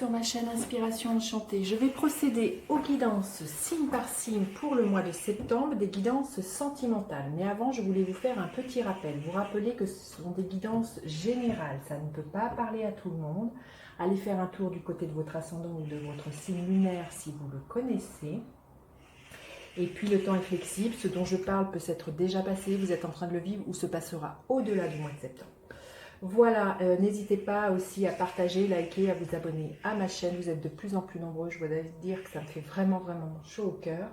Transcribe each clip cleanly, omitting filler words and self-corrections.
sur ma chaîne Inspiration Enchantée. Je vais procéder aux guidances signe par signe pour le mois de septembre, des guidances sentimentales. Mais avant, je voulais vous faire un petit rappel. Vous rappelez que ce sont des guidances générales, ça ne peut pas parler à tout le monde. Allez faire un tour du côté de votre ascendant ou de votre signe lunaire si vous le connaissez. Et puis le temps est flexible, ce dont je parle peut s'être déjà passé, vous êtes en train de le vivre ou se passera au-delà du mois de septembre. Voilà, n'hésitez pas aussi à partager, liker, à vous abonner à ma chaîne. Vous êtes de plus en plus nombreux, je dois dire que ça me fait vraiment chaud au cœur.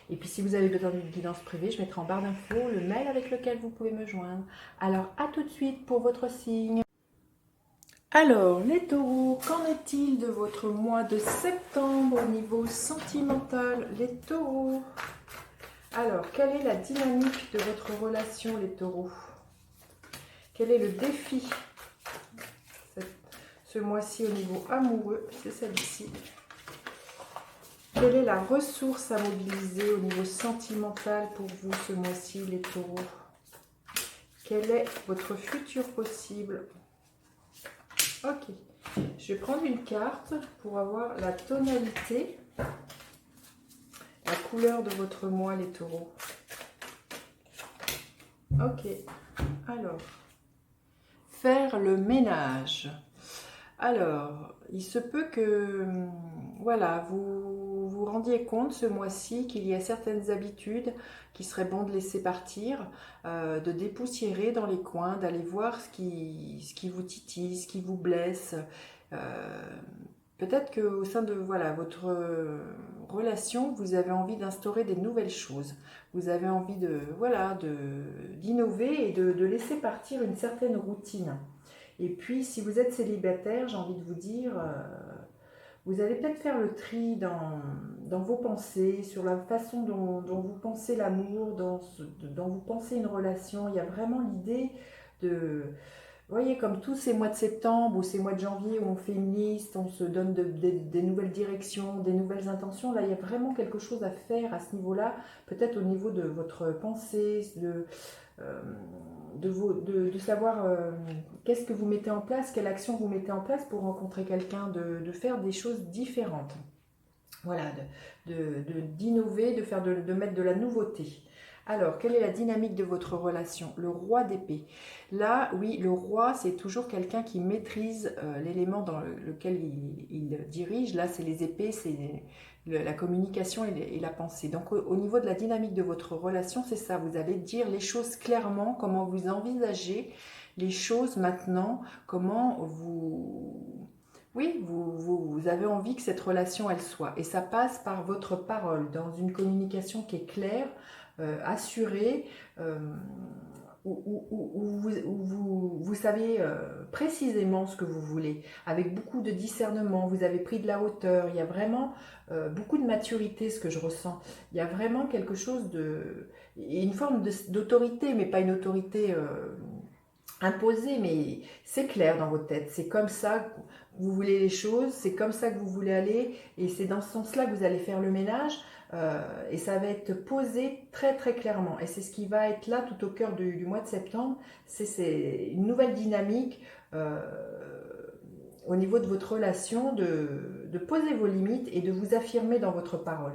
Et puis si vous avez besoin d'une guidance privée, je mettrai en barre d'infos le mail avec lequel vous pouvez me joindre. Alors à tout de suite pour votre signe. Alors les taureaux, qu'en est-il de votre mois de septembre au niveau sentimental, les taureaux? Alors, quelle est la dynamique de votre relation, les taureaux? Quel est le défi ce mois-ci au niveau amoureux? C'est celle-ci. Quelle est la ressource à mobiliser au niveau sentimental pour vous ce mois-ci, les taureaux? Quel est votre futur possible? Ok. Je vais prendre une carte pour avoir la tonalité, la couleur de votre mois, les taureaux. Ok. Alors, faire le ménage. Alors, il se peut que, voilà, vous vous rendiez compte ce mois-ci qu'il y a certaines habitudes qui seraient bon de laisser partir, de dépoussiérer dans les coins, d'aller voir ce qui vous titille, ce qui vous blesse. Peut-être qu'au sein de voilà, votre relation, vous avez envie d'instaurer des nouvelles choses. Vous avez envie d'innover et de laisser partir une certaine routine. Et puis, si vous êtes célibataire, j'ai envie de vous dire, vous allez peut-être faire le tri dans vos pensées, sur la façon dont vous pensez l'amour, dont vous pensez une relation. Il y a vraiment l'idée de... Vous voyez, comme tous ces mois de septembre ou ces mois de janvier où on fait une liste, on se donne des nouvelles directions, des nouvelles intentions, là, il y a vraiment quelque chose à faire à ce niveau-là, peut-être au niveau de votre pensée, de savoir qu'est-ce que vous mettez en place, quelle action vous mettez en place pour rencontrer quelqu'un, de faire des choses différentes. Voilà, d'innover, de mettre de la nouveauté. Alors, quelle est la dynamique de votre relation? Le roi d'épée. Là, oui, le roi, c'est toujours quelqu'un qui maîtrise l'élément dans lequel il dirige. Là, c'est les épées, c'est la communication et la pensée. Donc, au niveau de la dynamique de votre relation, c'est ça. Vous allez dire les choses clairement, comment vous envisagez les choses maintenant, comment vous... Oui, vous avez envie que cette relation, elle soit. Et ça passe par votre parole, dans une communication qui est claire, assurée, où vous savez précisément ce que vous voulez. Avec beaucoup de discernement, vous avez pris de la hauteur. Il y a vraiment beaucoup de maturité, ce que je ressens. Il y a vraiment quelque chose une forme d'autorité, mais pas une autorité... imposé, mais c'est clair dans votre tête. C'est comme ça que vous voulez les choses, c'est comme ça que vous voulez aller, et c'est dans ce sens-là que vous allez faire le ménage, et ça va être posé très clairement. Et c'est ce qui va être là tout au cœur du mois de septembre. C'est une nouvelle dynamique au niveau de votre relation, de poser vos limites et de vous affirmer dans votre parole.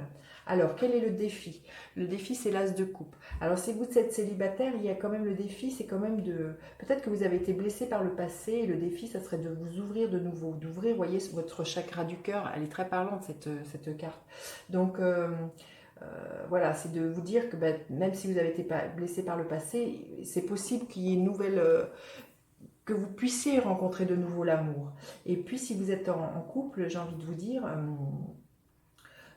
Alors, quel est le défi? Le défi, c'est l'as de coupe. Alors, si vous êtes célibataire, il y a quand même le défi, c'est quand même de... Peut-être que vous avez été blessé par le passé, et le défi, ça serait de vous ouvrir de nouveau. D'ouvrir, vous voyez, votre chakra du cœur, elle est très parlante, cette carte. Donc, voilà, c'est de vous dire que même si vous avez été blessé par le passé, c'est possible qu'il y ait une nouvelle... que vous puissiez rencontrer de nouveau l'amour. Et puis, si vous êtes en couple, j'ai envie de vous dire...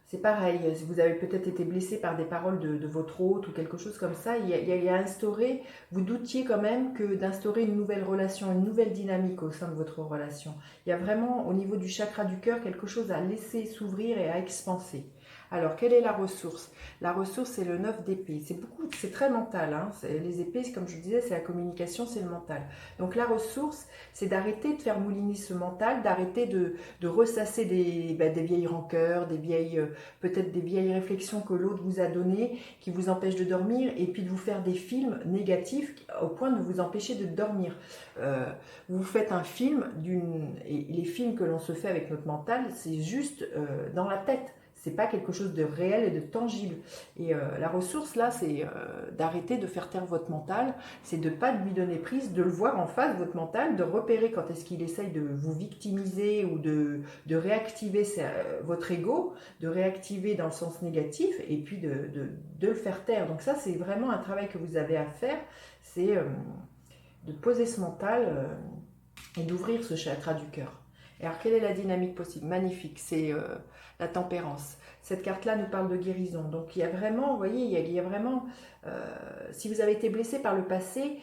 c'est pareil, si vous avez peut-être été blessé par des paroles de votre hôte ou quelque chose comme ça, il y a instauré, vous doutiez quand même que d'instaurer une nouvelle relation, une nouvelle dynamique au sein de votre relation. Il y a vraiment au niveau du chakra du cœur quelque chose à laisser s'ouvrir et à expanser. Alors, quelle est la ressource? La ressource, c'est le 9 d'épée. C'est très mental. Hein. Les épées, comme je vous disais, c'est la communication, c'est le mental. Donc, la ressource, c'est d'arrêter de faire mouliner ce mental, d'arrêter de ressasser des vieilles rancœurs, peut-être des vieilles réflexions que l'autre vous a données, qui vous empêchent de dormir, et puis de vous faire des films négatifs au point de vous empêcher de dormir. Vous faites un film, et les films que l'on se fait avec notre mental, c'est juste dans la tête. C'est pas quelque chose de réel et de tangible. Et la ressource là, c'est d'arrêter de faire taire votre mental, c'est de pas lui donner prise, de le voir en face, votre mental, de repérer quand est-ce qu'il essaye de vous victimiser ou de réactiver votre ego, de réactiver dans le sens négatif, et puis de le faire taire. Donc ça, c'est vraiment un travail que vous avez à faire, c'est de poser ce mental et d'ouvrir ce chakra du cœur. Et alors, quelle est la dynamique possible? Magnifique, c'est la tempérance. Cette carte-là nous parle de guérison. Donc, il y a vraiment, vous voyez, il y a vraiment, si vous avez été blessé par le passé,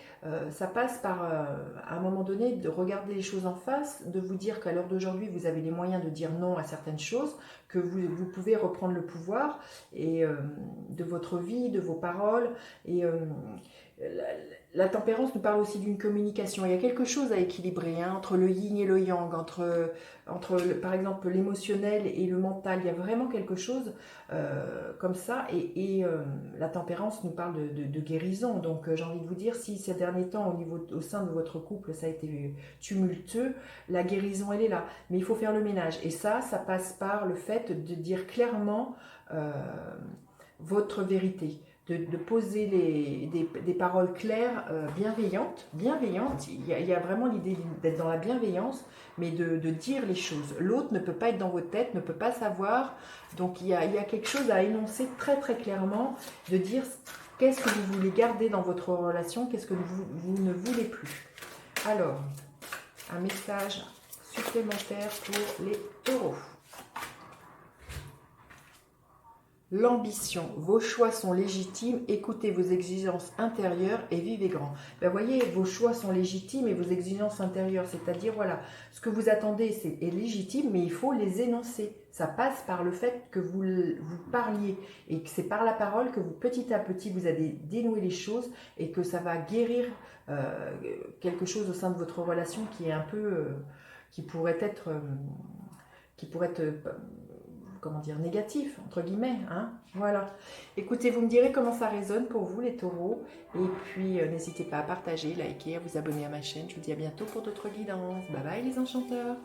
ça passe par, à un moment donné, de regarder les choses en face, de vous dire qu'à l'heure d'aujourd'hui, vous avez les moyens de dire non à certaines choses, que vous pouvez reprendre le pouvoir et, de votre vie, de vos paroles. Et la tempérance nous parle aussi d'une communication. Il y a quelque chose à équilibrer hein, entre le yin et le yang, entre par exemple l'émotionnel et le mental. Il y a vraiment quelque chose comme ça. Et la tempérance nous parle de guérison. Donc j'ai envie de vous dire, si ces derniers temps au sein de votre couple ça a été tumultueux, la guérison elle est là. Mais il faut faire le ménage. Et ça passe par le fait de dire clairement votre vérité. De poser des paroles claires, bienveillantes. Il y a vraiment l'idée d'être dans la bienveillance, mais de dire les choses. L'autre ne peut pas être dans votre tête, ne peut pas savoir. Donc il y a quelque chose à énoncer très très clairement, de dire qu'est-ce que vous voulez garder dans votre relation, qu'est-ce que vous ne voulez plus. Alors, un message supplémentaire pour les taureaux. L'ambition, vos choix sont légitimes, écoutez vos exigences intérieures et vivez grand. Ben voyez, vos choix sont légitimes et vos exigences intérieures, c'est-à-dire voilà, ce que vous attendez est légitime, mais il faut les énoncer. Ça passe par le fait que vous parliez et que c'est par la parole que vous petit à petit vous allez dénouer les choses et que ça va guérir quelque chose au sein de votre relation qui est un peu, qui pourrait être comment dire, négatif, entre guillemets. Hein, voilà. Écoutez, vous me direz comment ça résonne pour vous, les taureaux. Et puis, n'hésitez pas à partager, liker, à vous abonner à ma chaîne. Je vous dis à bientôt pour d'autres guidances. Bye bye, les enchanteurs.